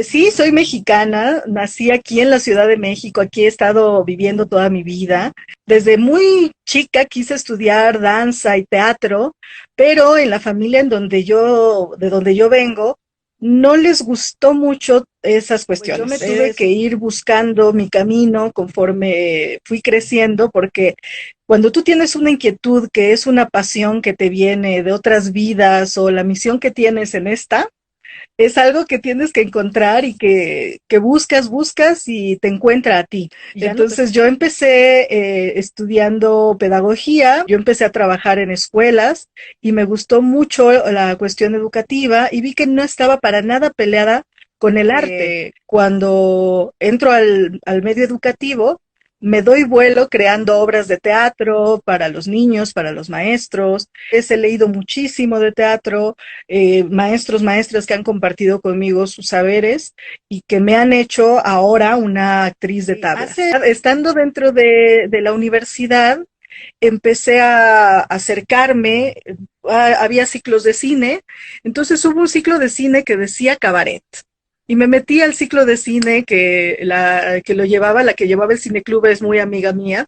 Sí, soy mexicana, nací aquí en la Ciudad de México, aquí he estado viviendo toda mi vida. Desde muy chica quise estudiar danza y teatro, pero en la familia de donde yo vengo, no les gustó mucho esas Pues yo cuestiones. me Tuve tuve que ir buscando mi camino conforme fui creciendo, porque cuando tú tienes una inquietud que es una pasión que te viene de otras vidas o la misión que tienes en esta, es algo que tienes que encontrar y que buscas y te encuentra a ti. y ya no te... Entonces yo empecé estudiando pedagogía, yo empecé a trabajar en escuelas y me gustó mucho la cuestión educativa y vi que no estaba para nada peleada con el arte. Cuando entro al medio educativo, me doy vuelo creando obras de teatro para los niños, para los maestros. He leído muchísimo de teatro, maestros, maestras que han compartido conmigo sus saberes y que me han hecho ahora una actriz de tabla. Estando dentro de la universidad, empecé a acercarme, había ciclos de cine, entonces hubo un ciclo de cine que decía cabaret. Y me metí al ciclo de cine la que llevaba el cineclub es muy amiga mía.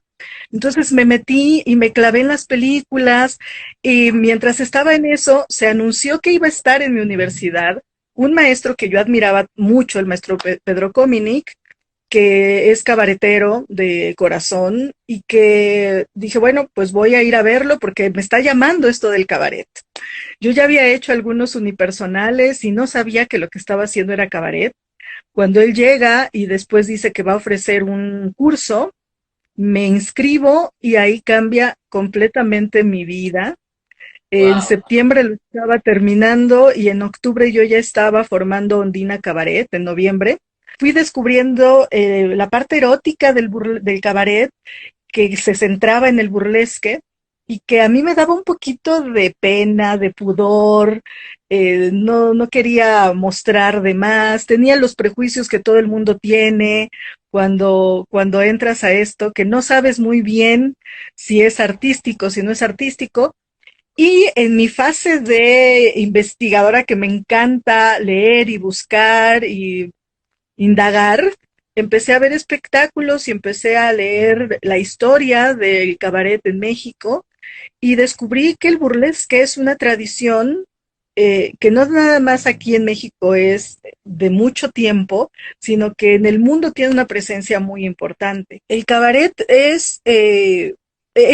Entonces me metí y me clavé en las películas y mientras estaba en eso se anunció que iba a estar en mi universidad un maestro que yo admiraba mucho, el maestro Pedro Cominic, que es cabaretero de corazón y que dije, bueno, pues voy a ir a verlo porque me está llamando esto del cabaret. Yo ya había hecho algunos unipersonales y no sabía que lo que estaba haciendo era cabaret. Cuando él llega y después dice que va a ofrecer un curso, me inscribo y ahí cambia completamente mi vida. En Wow. septiembre lo estaba terminando y en octubre yo ya estaba formando Ondina Cabaret, en noviembre. Fui descubriendo la parte erótica del cabaret que se centraba en el burlesque y que a mí me daba un poquito de pena, de pudor, no quería mostrar de más, tenía los prejuicios que todo el mundo tiene cuando entras a esto, que no sabes muy bien si es artístico, si no es artístico. Y en mi fase de investigadora que me encanta leer y buscar y indagar, empecé a ver espectáculos y empecé a leer la historia del cabaret en México y descubrí que el burlesque es una tradición que no nada más aquí en México es de mucho tiempo, sino que en el mundo tiene una presencia muy importante. El cabaret es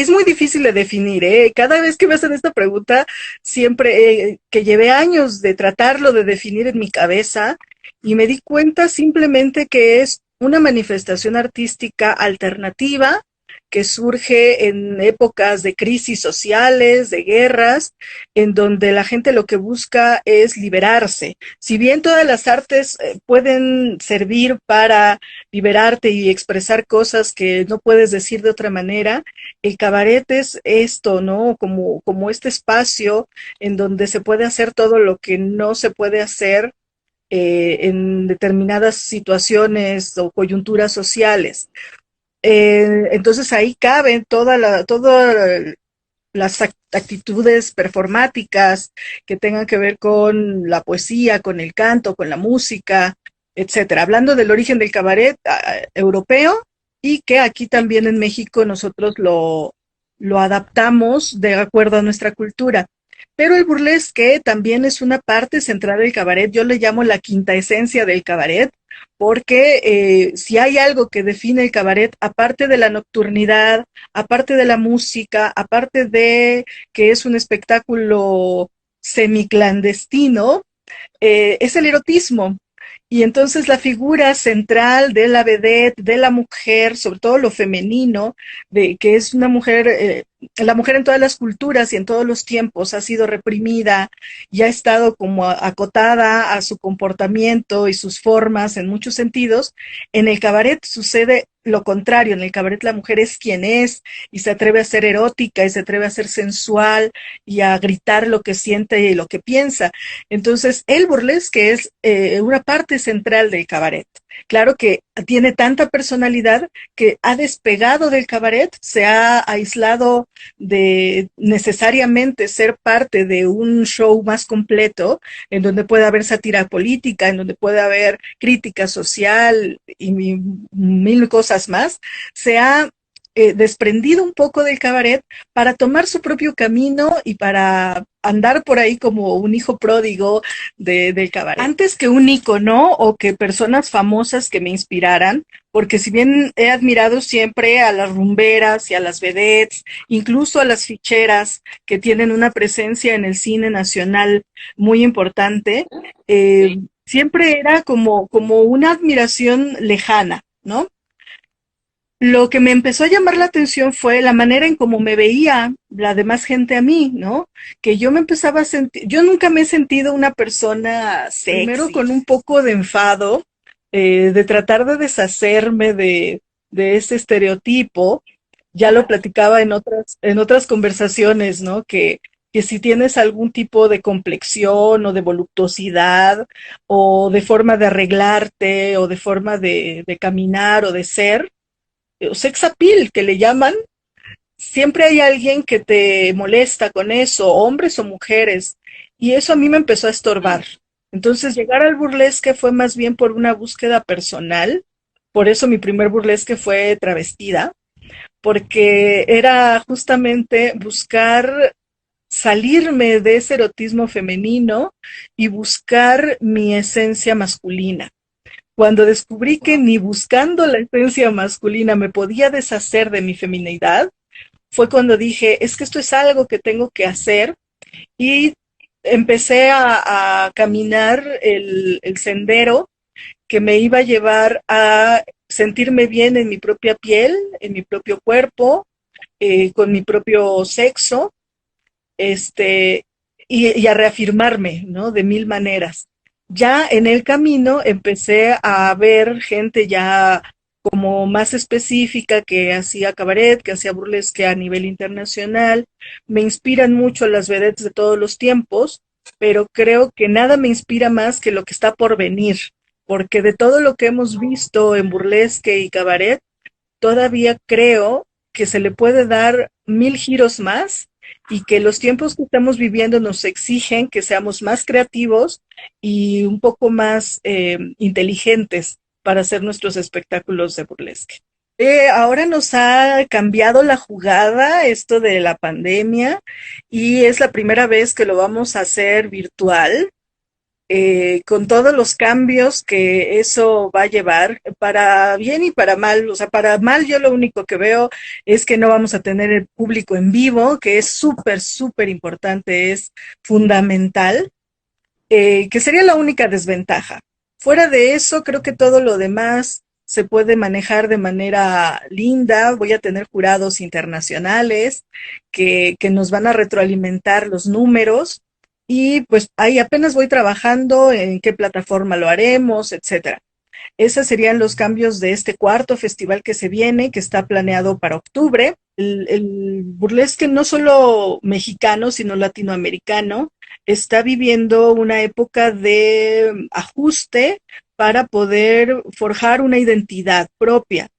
muy difícil de definir, ¿eh? Cada vez que me hacen esta pregunta, siempre que llevé años de tratarlo de definir en mi cabeza y me di cuenta simplemente que es una manifestación artística alternativa que surge en épocas de crisis sociales, de guerras, en donde la gente lo que busca es liberarse. Si bien todas las artes pueden servir para liberarte y expresar cosas que no puedes decir de otra manera, el cabaret es esto, ¿no? Como este espacio en donde se puede hacer todo lo que no se puede hacer en determinadas situaciones o coyunturas sociales. Entonces ahí caben todas las actitudes performáticas que tengan que ver con la poesía, con el canto, con la música, etcétera. Hablando del origen del cabaret europeo y que aquí también en México nosotros lo adaptamos de acuerdo a nuestra cultura. Pero el burlesque también es una parte central del cabaret. Yo le llamo la quinta esencia del cabaret, porque si hay algo que define el cabaret, aparte de la nocturnidad, aparte de la música, aparte de que es un espectáculo semiclandestino, es el erotismo. Y entonces la figura central de la vedette, de la mujer, sobre todo lo femenino, de que es una mujer, la mujer en todas las culturas y en todos los tiempos ha sido reprimida y ha estado como acotada a su comportamiento y sus formas en muchos sentidos. En el cabaret sucede lo contrario, en el cabaret la mujer es quien es y se atreve a ser erótica y se atreve a ser sensual y a gritar lo que siente y lo que piensa. Entonces, el burlesque es una parte parte central del cabaret. Claro que tiene tanta personalidad que ha despegado del cabaret, se ha aislado de necesariamente ser parte de un show más completo, en donde puede haber sátira política, en donde puede haber crítica social y mil cosas más. Se ha desprendido un poco del cabaret para tomar su propio camino y para andar por ahí como un hijo pródigo del cabaret. Antes que un ícono o que personas famosas que me inspiraran, porque si bien he admirado siempre a las rumberas y a las vedettes, incluso a las ficheras que tienen una presencia en el cine nacional muy importante, siempre era como una admiración lejana, ¿no? Lo que me empezó a llamar la atención fue la manera en cómo me veía la demás gente a mí, ¿no? Que yo me empezaba a sentir, yo nunca me he sentido una persona sexy. Primero con un poco de enfado, de tratar de deshacerme de ese estereotipo. Ya lo platicaba en otras conversaciones, ¿no? Que si tienes algún tipo de complexión o de voluptuosidad o de forma de arreglarte o de forma de caminar o de ser, sex appeal que le llaman, siempre hay alguien que te molesta con eso, hombres o mujeres, y eso a mí me empezó a estorbar. Entonces llegar al burlesque fue más bien por una búsqueda personal, por eso mi primer burlesque fue Travestida, porque era justamente buscar salirme de ese erotismo femenino y buscar mi esencia masculina. Cuando descubrí que ni buscando la esencia masculina me podía deshacer de mi feminidad, fue cuando dije, es que esto es algo que tengo que hacer y empecé a caminar el sendero que me iba a llevar a sentirme bien en mi propia piel, en mi propio cuerpo, con mi propio sexo, este, y a reafirmarme, ¿no? De mil maneras. Ya en el camino empecé a ver gente ya como más específica que hacía cabaret, que hacía burlesque a nivel internacional. Me inspiran mucho las vedettes de todos los tiempos, pero creo que nada me inspira más que lo que está por venir, porque de todo lo que hemos visto en burlesque y cabaret, todavía creo que se le puede dar mil giros más y que los tiempos que estamos viviendo nos exigen que seamos más creativos y un poco más inteligentes para hacer nuestros espectáculos de burlesque. Ahora nos ha cambiado la jugada esto de la pandemia y es la primera vez que lo vamos a hacer virtual, con todos los cambios que eso va a llevar, para bien y para mal. O sea, para mal yo lo único que veo es que no vamos a tener el público en vivo, que es súper, súper importante, es fundamental, que sería la única desventaja. Fuera de eso, creo que todo lo demás se puede manejar de manera linda. Voy a tener jurados internacionales que nos van a retroalimentar los números y pues ahí apenas voy trabajando en qué plataforma lo haremos, etcétera. Esos serían los cambios de este cuarto festival que se viene, que está planeado para octubre. El burlesque no solo mexicano, sino latinoamericano, está viviendo una época de ajuste para poder forjar una identidad propia.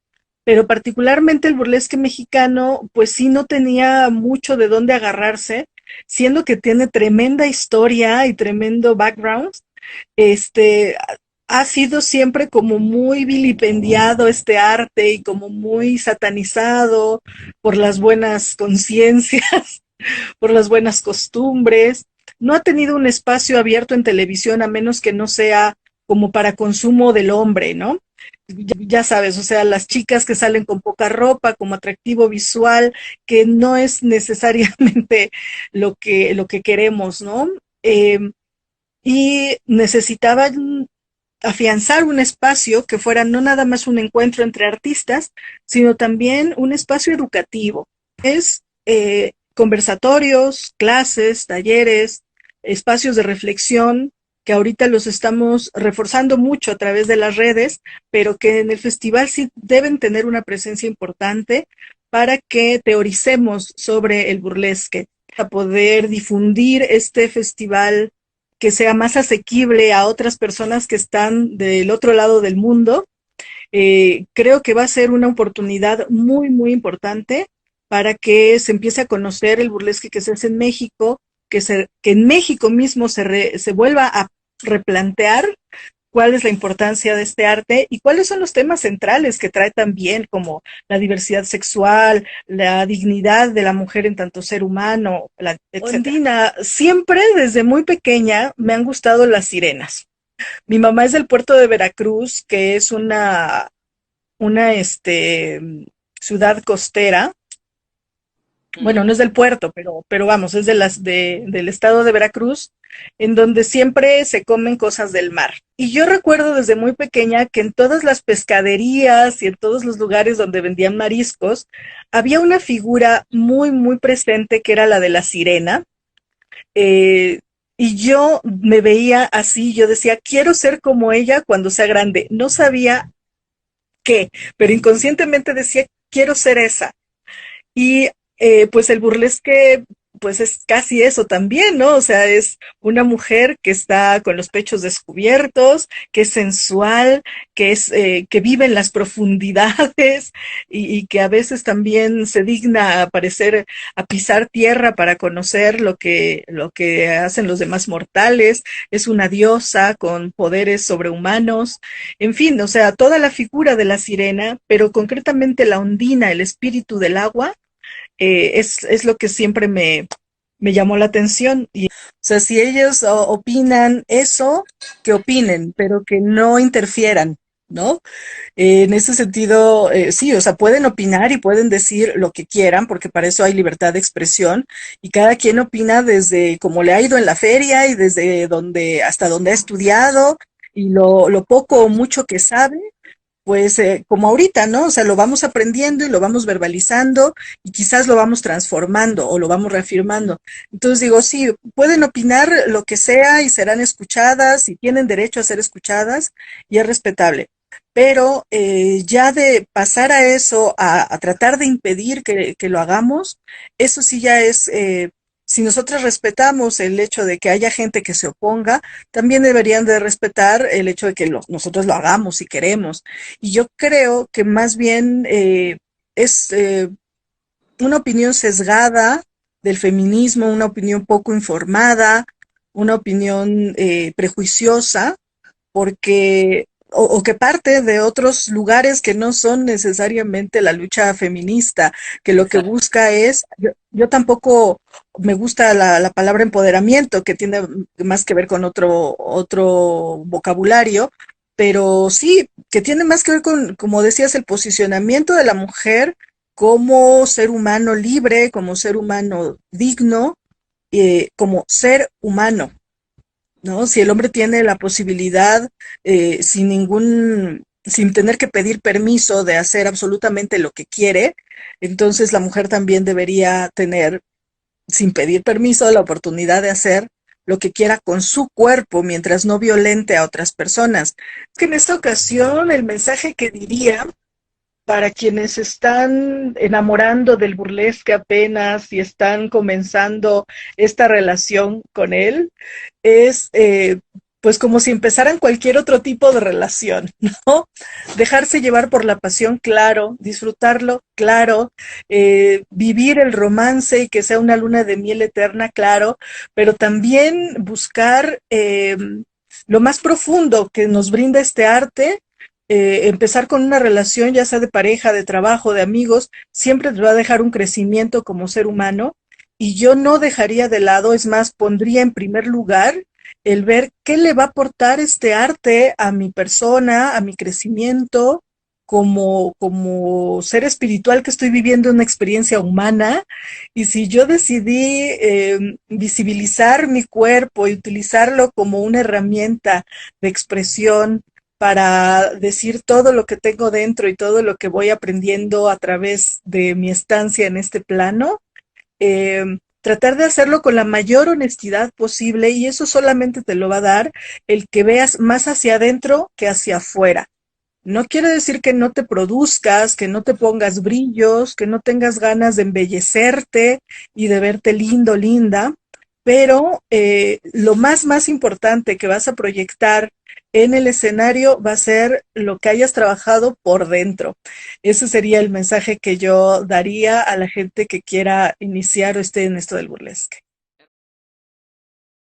Pero particularmente el burlesque mexicano, pues sí no tenía mucho de dónde agarrarse, siendo que tiene tremenda historia y tremendo background. Este, ha sido siempre como muy vilipendiado este arte y como muy satanizado por las buenas conciencias, por las buenas costumbres. No ha tenido un espacio abierto en televisión a menos que no sea como para consumo del hombre, ¿no? Ya sabes, o sea, las chicas que salen con poca ropa, como atractivo visual, que no es necesariamente lo que queremos, ¿no? Eh, y necesitaban afianzar un espacio que fuera no nada más un encuentro entre artistas, sino también un espacio educativo. Es conversatorios, clases, talleres, espacios de reflexión que ahorita los estamos reforzando mucho a través de las redes, pero que en el festival sí deben tener una presencia importante para que teoricemos sobre el burlesque, a poder difundir este festival que sea más asequible a otras personas que están del otro lado del mundo. Creo que va a ser una oportunidad muy, muy importante para que se empiece a conocer el burlesque que se hace en México, que en México mismo se vuelva a replantear cuál es la importancia de este arte y cuáles son los temas centrales que trae también, como la diversidad sexual, la dignidad de la mujer en tanto ser humano, etcétera. Ondina, siempre desde muy pequeña me han gustado las sirenas. Mi mamá es del puerto de Veracruz, que es una ciudad costera. Bueno, no es del puerto, pero vamos, es del estado de Veracruz, en donde siempre se comen cosas del mar. Y yo recuerdo desde muy pequeña que en todas las pescaderías y en todos los lugares donde vendían mariscos, había una figura muy, muy presente que era la de la sirena. Y yo me veía así, yo decía, quiero ser como ella cuando sea grande. No sabía qué, pero inconscientemente decía, quiero ser esa. Y pues el burlesque, pues es casi eso también, ¿no? O sea, es una mujer que está con los pechos descubiertos, que es sensual, que vive en las profundidades y que a veces también se digna a aparecer, a pisar tierra para conocer lo que hacen los demás mortales. Es una diosa con poderes sobrehumanos. En fin, o sea, toda la figura de la sirena, pero concretamente la ondina, el espíritu del agua, es lo que siempre me llamó la atención. Y, o sea, si ellos opinan eso, que opinen, pero que no interfieran, ¿no? En ese sentido, sí, o sea, pueden opinar y pueden decir lo que quieran, porque para eso hay libertad de expresión, y cada quien opina desde cómo le ha ido en la feria y desde donde, hasta donde ha estudiado, y lo poco o mucho que sabe, pues como ahorita, ¿no? O sea, lo vamos aprendiendo y lo vamos verbalizando y quizás lo vamos transformando o lo vamos reafirmando. Entonces digo, sí, pueden opinar lo que sea y serán escuchadas y tienen derecho a ser escuchadas y es respetable. Pero ya de pasar a eso, a tratar de impedir que lo hagamos, eso sí ya es, si nosotros respetamos el hecho de que haya gente que se oponga, también deberían de respetar el hecho de que nosotros lo hagamos si queremos. Y yo creo que más bien es una opinión sesgada del feminismo, una opinión poco informada, una opinión prejuiciosa, porque o que parte de otros lugares que no son necesariamente la lucha feminista, que lo que busca es, yo tampoco me gusta la palabra empoderamiento, que tiene más que ver con otro vocabulario, pero sí, que tiene más que ver con, como decías, el posicionamiento de la mujer como ser humano libre, como ser humano digno, como ser humano, ¿no? Si el hombre tiene la posibilidad, sin tener que pedir permiso de hacer absolutamente lo que quiere, entonces la mujer también debería tener, sin pedir permiso, la oportunidad de hacer lo que quiera con su cuerpo mientras no violente a otras personas. Que en esta ocasión el mensaje que diría para quienes están enamorando del burlesque apenas y están comenzando esta relación con él, es pues como si empezaran cualquier otro tipo de relación, ¿no? Dejarse llevar por la pasión, claro, disfrutarlo, claro, vivir el romance y que sea una luna de miel eterna, claro, pero también buscar lo más profundo que nos brinda este arte. Empezar con una relación, ya sea de pareja, de trabajo, de amigos, siempre te va a dejar un crecimiento como ser humano y yo no dejaría de lado, es más, pondría en primer lugar el ver qué le va a aportar este arte a mi persona, a mi crecimiento, como ser espiritual que estoy viviendo una experiencia humana. Y si yo decidí visibilizar mi cuerpo y utilizarlo como una herramienta de expresión para decir todo lo que tengo dentro y todo lo que voy aprendiendo a través de mi estancia en este plano, tratar de hacerlo con la mayor honestidad posible y eso solamente te lo va a dar el que veas más hacia adentro que hacia afuera. No quiere decir que no te produzcas, que no te pongas brillos, que no tengas ganas de embellecerte y de verte lindo, linda, pero lo más importante que vas a proyectar en el escenario va a ser lo que hayas trabajado por dentro. Ese sería el mensaje que yo daría a la gente que quiera iniciar o esté en esto del burlesque.